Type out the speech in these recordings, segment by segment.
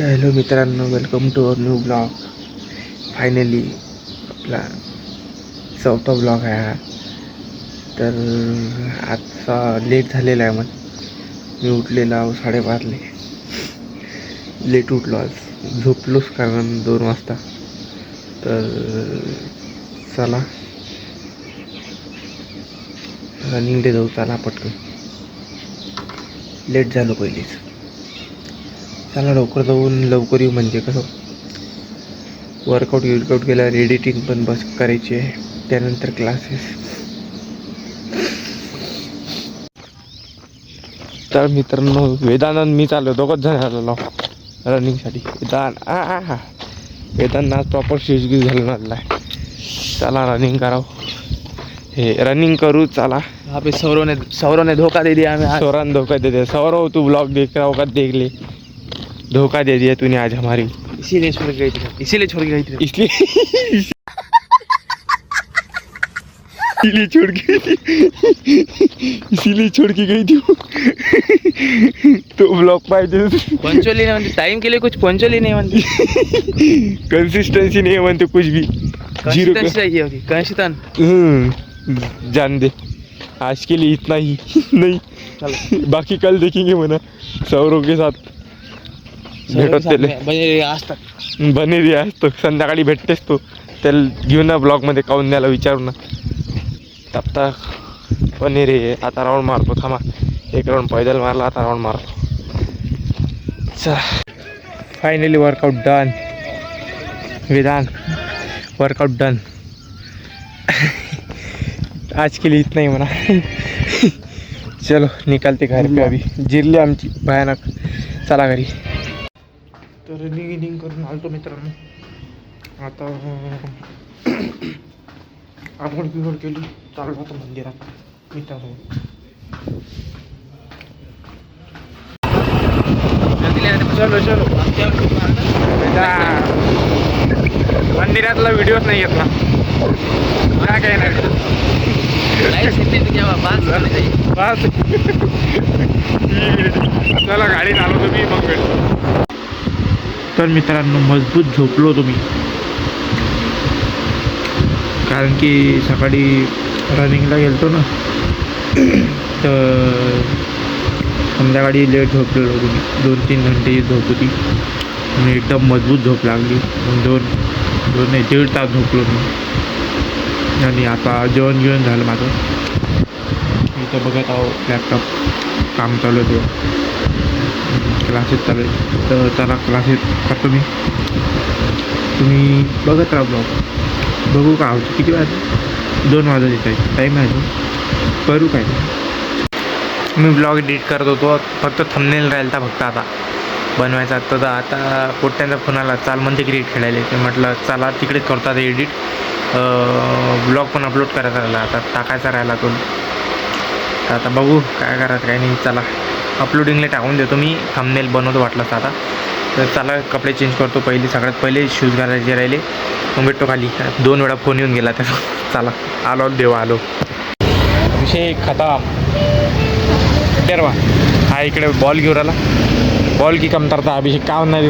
Hello मित्रांनो, welcome to our new blog. Finally आपला 4था ब्लॉग आहे हा. तर आजचा लेट झालेला आहे. मग मी उठलेला 5:30 लेट उठलो आज. झोपलोच कारण 2 वाजता. तर चला रनिंगला जाऊ. चला पटकन, लेट झालो पहिलेच. चला लवकर जाऊन लवकर येऊ. म्हणजे कसं वर्कआउट केल्यावर एडिटिंग पण बस करायची आहे. त्यानंतर क्लासेस. तर मित्रांनो, वेदांत मी चाललो. दोघंच जण आलेलो रनिंगसाठी. वेदांत आज प्रॉपर शेजगी झालं आहे. चला रनिंग करावं. हे रनिंग करू. चला. यहाँ पे सौरव ने धोखा दे दिया हमें. सौरव धोखा दे दिया. सौरव तू ब्लॉग देख रहा होगा, देख ले. धोखा दे दिया तूने आज हमारी. इसीलिए छोड़ के गई थी. इसलिए छोड़ के गई थी तो ब्लॉग पाहिजे. पंचोली नहीं बनती टाइम के लिए. कुछ पंचोली नहीं बनती. कंसिस्टेंसी नहीं बनते कुछ भी. जीरो चाहिए होगी. कंसिस्टेंट. जान दे. आज के लिए इतना ही. नहीं चलो, बाकी कल देखेंगे मना. सौरव के साथ भेटत बने रे आज तो. संध्याकाळी भेटतेस तो. त्याला घेऊन ना ब्लॉगमध्ये काऊन द्यायला विचारू ना. आता बने रे. आता राऊंड मारतो. थांबा, 1 राऊंड पैदल मारला. आता राऊंड मारतो. चला, finally workout done. Vedant workout done. आज के लिए इतना ही म्हणा. चलो निकालते घर पे. अभी जिरली आमची भयानक. चला घरी. तर रनिंग करून आलतो मित्रांनो. आता आंघोळ बिघोळ केली. चाललो होतो मंदिरात मित्रांनो. चलो चलो. मंदिरातला व्हिडिओच नाही येत ना. काय नाही. चला गाडीत आलो तुम्ही मग भेट. तर मित्रांनो, मजबूत झोपलो तुम्ही. कारण की सकाळी रनिंगला गेलतो ना. तर संध्याकाळी लेट झोपलेलो तुम्ही. 2-3 घंटे झोप होती आणि एकदम मजबूत झोप लागली. 2-1.5 तास झोपलो मी. आणि आता जेवण झालं माझं. इथं बघत आहो लॅपटॉप. काम चालू आहे. क्लासेस चालू आहे. तर चला क्लासेस करतो मी. तुम्ही बघत राहा ब्लॉग. बघू का होतं. किती वाजले? 2 वाजत येत आहे. टाईम आहे तो. करू काय. मी ब्लॉग एडिट करत होतो. फक्त थंबनेल राहिला फक्त आता बनवायचा. तर आता पोट्ट्यांचा फोन आला. चाल म्हणते क्रिकेट खेळायला. ते म्हटलं चला तिकडेच करतो आता एडिट. ब्लॉग पण अपलोड करायचा राहिला. आता टाकायचा राहिला तो. तर आता बघू काय करायचं काय नाही. चला अपलोडिंगला टाकून देतो मी. थंबनेल बनवतो वाटलं आता. तर चला कपडे चेंज करतो. सगळ्यात पहिले शूज घालायचे राहिले. मग भेटतो खाली. 2 वेळा फोन येऊन गेला त्याचा. चला आलो देवा आलो. विषय खतम. ठरवा. हा इकडे बॉल घेऊन आला. बॉल की कमतरता. अभिषेक का म्हणणार.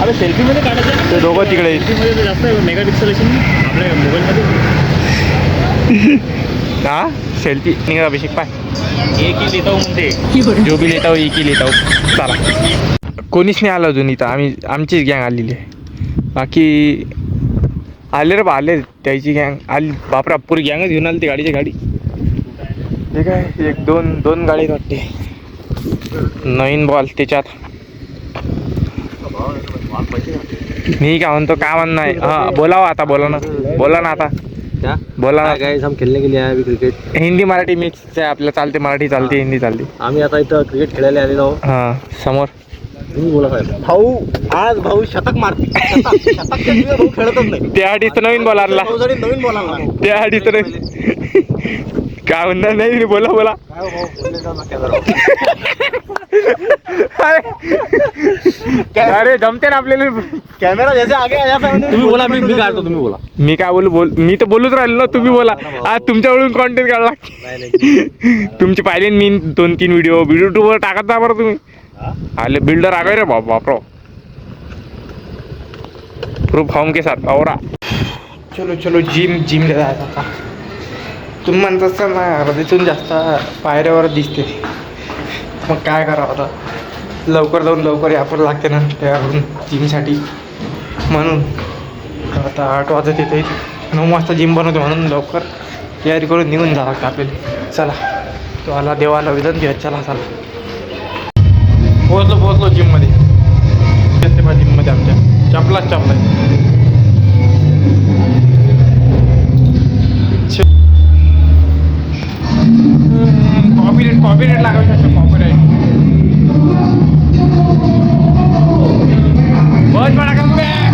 अरे सेल्फीमध्ये काढायचं. ते दोघं तिकडे. सेल्फीमध्ये जास्त मेगापिक्सल आपल्या मोबाईलमध्ये. हा सेल्फी निघा. अभिषेक पाय. एक ही लेता हूँ म्हणते. जो भी लेता हो एक ही लेता हो. चला. कोणीच नाही आलं अजून इथं. आमचीच गँग आलेली आहे. बाकी आले रे बा. आले त्याची गँग आली. बापरा पुरी गँगच घेऊन आली. ती गाडीची गाडी. ते काय 1-2 गाडीत वाटते. नवीन बॉल त्याच्यात. मी काय म्हणतो काय म्हणणं आहे. हां बोलावं आता. बोला ना आता. बोला ना. गाइस हम खेलने के लिए आए अभी क्रिकेट. हिंदी मराठी मिक्स आहे आपलं. चालते. मराठी चालते. हिंदी चालते. आम्ही आता इथं क्रिकेट खेळायला आलेलो आहोत. हां समोर. तुम्ही बोला भाऊ. आज भाऊ शतक मारते. शतक भाऊ खेळतच नाही. त्यासाठी तर नवीन बॉल आणला. नवीन बॉल आणला. त्यासाठी तर काय म्हणणार नाही. बोला. अरे जमते ना आपल्याला. कॅमेरा जैसे आगे आया था. तुम्ही बोला. मी काढतो. तुम्ही बोला. मी काय मी तर बोलूच राहिलो ना. तुम्ही बोला. आज तुमच्याकडून कॉन्टेंट काढला. तुमचे पाहिले मी 2-3 व्हिडिओ युट्यूबवर टाकत जा बरं तुम्ही. आले बिल्डर आगे रे बापरा. प्रूफ फॉर्म के साथ और चलो चलो जिम जायचं आता. तुम्ही म्हणत असता ना अर्धीतून जास्त पायऱ्यावर दिसते, मग काय करावं आता. लवकर जाऊन लवकर यावं लागते ना त्याकडून जिमसाठी. म्हणून आता 8 वाजता येते, 9 वाजता जिम बनवतो म्हणून लवकर तयारी करून निघून जावं लागतं आपल्याला. चला तो आला देवाला विधान घ्या. चला पोहोचलो जिममध्ये. जिममध्ये आमच्या चपलाच कॉपीराईट लागायचं असतं. कॉपीराईट बहुत बडा कमबॅक.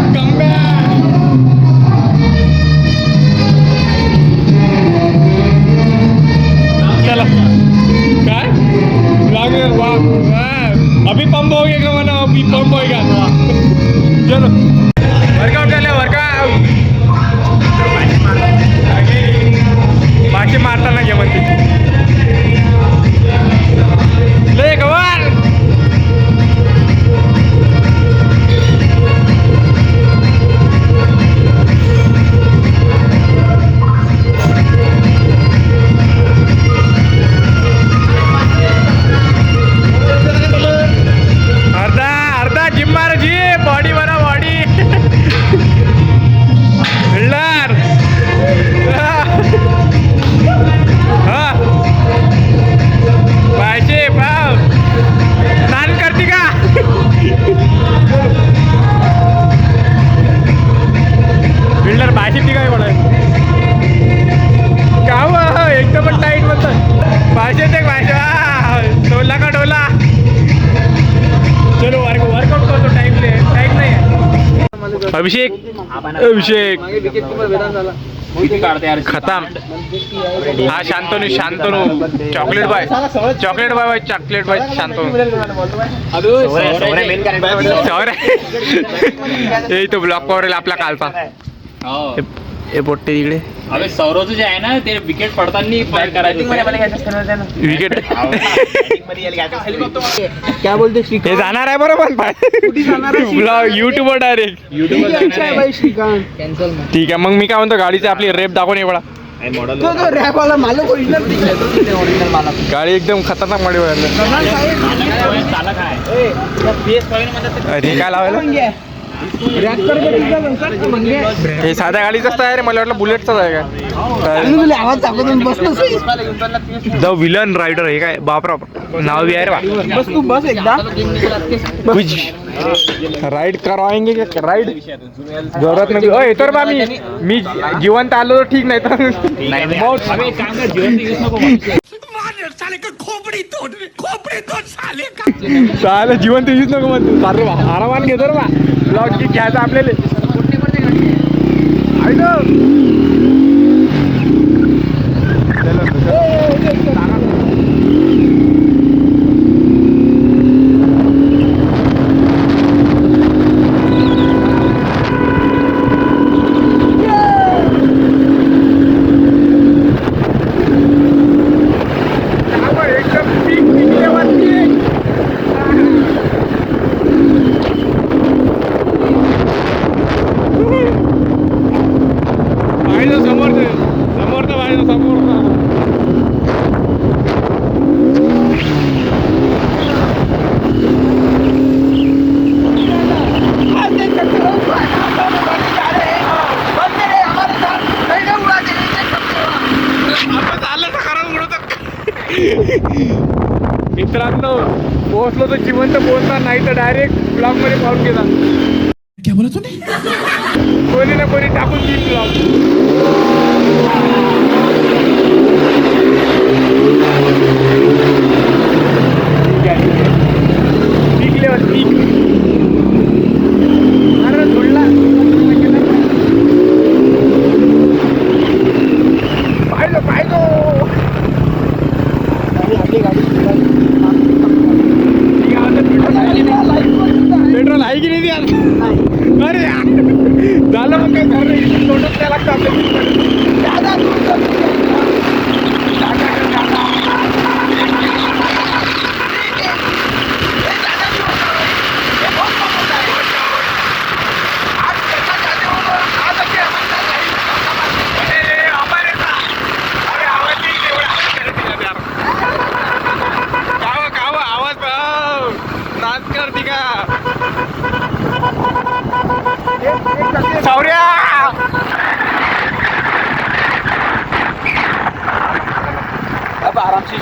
चला काय लागेल. वा अभी पंप हो गया मना. अभी पंप होएगा. चलो वर्कआउट कर ले. वर्कआउट मासे मारताना घे म्हणते. ले कवर अर्धा जिम मार. जी बॉडी बना बॉडी बिल्डर. हा पाहिजे पाव स्नान करते का. बिल्डर भाजी काय बोलाय का एकदम टाईट म्हणतात. भाजी ते भाजी डोला का डोला. चलो वर्कआउट करतो. टाइम नाही. अभिषेक खतम. हा शांतनू चॉकलेट बाय शांतनू. हे तो ब्लॉक पावरेल आपला कालचा. हे पोट्टे तिकडे. अबे सौरव जे आहे ना ते विकेट पडताना फायर करायचं. विकेट क्या बोलते हे जाणार आहे बरोबर. ब्लॉग युट्यूबवर डायरेक्ट. ठीक आहे मग मी काय म्हणतो गाडीची आपली रेप दाखवून ये बडा. गाडी एकदम खतरनाक मध्ये अरे काय लावायला. हे साध्या गाडीचाच आहे रे. मला वाटलं बुलेटचाच आहे का. The villain rider. हे काय बापरा नाव बी आहे रे बस एकदा राईड करावाएंगे क्या. राईड जोरात नाही. येतो रे बा मी जिवंत आलो तर ठीक. नाही तर चालेल जिवंत युज नको म्हणतो. चालू आरामान घेतो रे बा. ब्लॉग घ्यायचा आपल्याला. मित्रांनो पोहोचलो तर जिवंत पोहोचणार नाही तर डायरेक्ट ब्लॉग मध्ये पाहून गेला. क्या बोला तूने? कोणी ना कोणी टाकून देईल ब्लॉग. अरे धुळला पाहिजे पेट्रोल आहे की नाही. अरे झालं मग काय झालं. तोंडात काय लागतं आपल्या.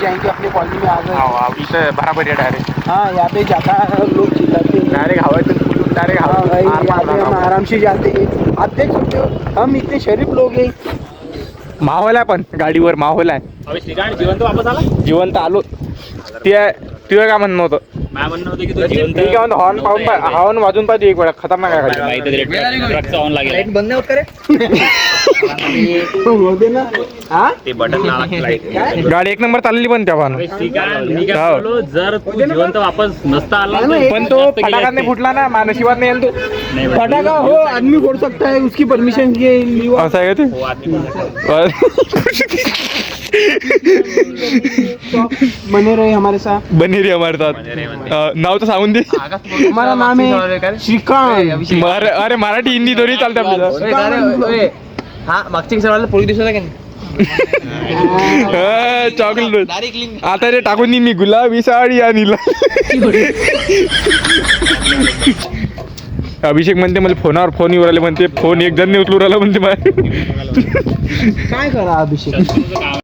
जाएंगे अपने कॉलोनी में आ गए इथं बराबर आहे डायरेक्ट हाँ यहाँ पे जाता लोग चिल्लाते हैं डायरेक्ट हवायतून फुलून डायरेक्ट हाँ भाई यहाँ पे हम हवा आराम से जाते हैं आप देख सकते हो हम इतने शरीफ लोग हैं माहोल आहे पण गाडीवर माहोल आहे अबे श्रीकांत जिवंत वापस आला जिवंत आलो ते तुझं काय म्हणणं होतं माझं म्हणणं होतं की तो जिवंत ठीक आहे हॉर्न पाहून हॉर्न वाजून पाहिजे एक वेळा खतरनाक आहे गाडी माहिती ट्रकचा ऑन लागेल बंद नहीं होत करे होते ना हाँ ते बटन लाईट गाडी एक नंबर चाललेली पण त्या पाहणं श्रीकांत मी काय हो. बोललो जर तू जिवंत वापस नसता आला तर पण तो फटाका नाही फुटला ना मानशिवात नाही आला नाही भाई. फटाका हो आदमी फोड़ सकता है उसकी परमिशन के लिए तो असं आहे का हो, आदमी पण आहे. तो बने रहे हमारे साथ बनेरी हमारे साथ नाव तर सांगून दे हमारा नाम है श्रीकांत अरे मराठी हिंदी दोन्ही चालते आपल्याला हाँ मागच्या सर्वांना पोळी दिसत आहे का चॉकलेट आता ते टाकून दे मी गुलाबी साडी आणि अभिषेक म्हणते मला फोनावर फोन येऊ राहिले म्हणते फोन एक जण नाही उचलू राहिला म्हणते माझ्या काय करा अभिषेक